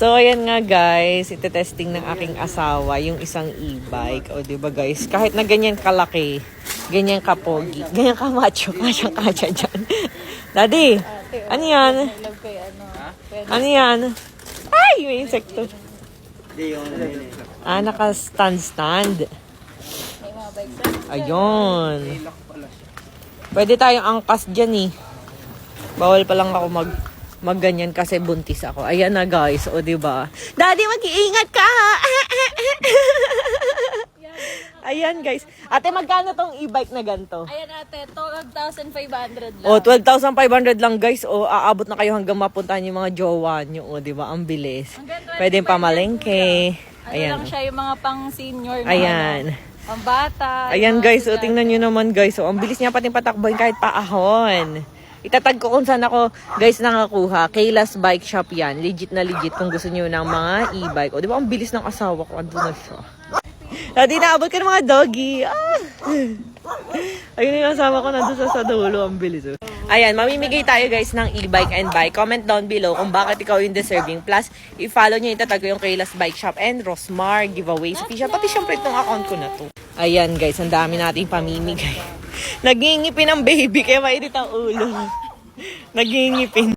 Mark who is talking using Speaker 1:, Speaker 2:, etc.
Speaker 1: So, ayan nga guys, ite-testing ng aking asawa yung isang e-bike. O, diba guys, kahit na ganyan kalaki, ganyan kapogi, ganyan kamacho, kasyang-kasya dyan. Daddy, ano yan? Ano yan? Ay, may insekto. Ah, naka-stand. Ayun. Pwede tayong angkas dyan eh. Bawal pa lang ako magganyan kasi buntis ako. Ayan na guys, o diba? Daddy, mag-iingat ka ha! Ayan guys. Ate, magkano tong e-bike na ganito?
Speaker 2: Ayan ate, 12,500 lang.
Speaker 1: O, 12,500 lang guys. O, aabot na kayo hanggang mapuntahan yung mga jowa nyo. O, diba? Ang bilis. Pwede pamalengke.
Speaker 2: Ano
Speaker 1: Ayan.
Speaker 2: lang siya yung mga pang senior na
Speaker 1: Ayan.
Speaker 2: pang bata.
Speaker 1: Ayan guys, o tingnan nyo naman guys. O, ang bilis niya pating patakbohin kahit paahon. Itatag ko kung saan ako guys nakakuha. Kayla's Bike Shop yan. Legit na legit kung gusto niyo ng mga e-bike. O, di ba ang bilis ng asawa ko? Ando na siya. Dati naabot ka ng mga doggy. Ah! Ayun yung asawa ko nandun sa dulo. Ang bilis. Oh. Ayan, mamimigay tayo guys ng e-bike and bike. Comment down below kung bakit ikaw yung deserving. Plus, i-follow nyo itatag ko yung Kayla's Bike Shop and Rosmar giveaways. Pati syempre itong account ko na to. Ayan guys, ang dami nating pamimigay. Nagingipin ang baby kaya mainit ang ulo. Nagingipin.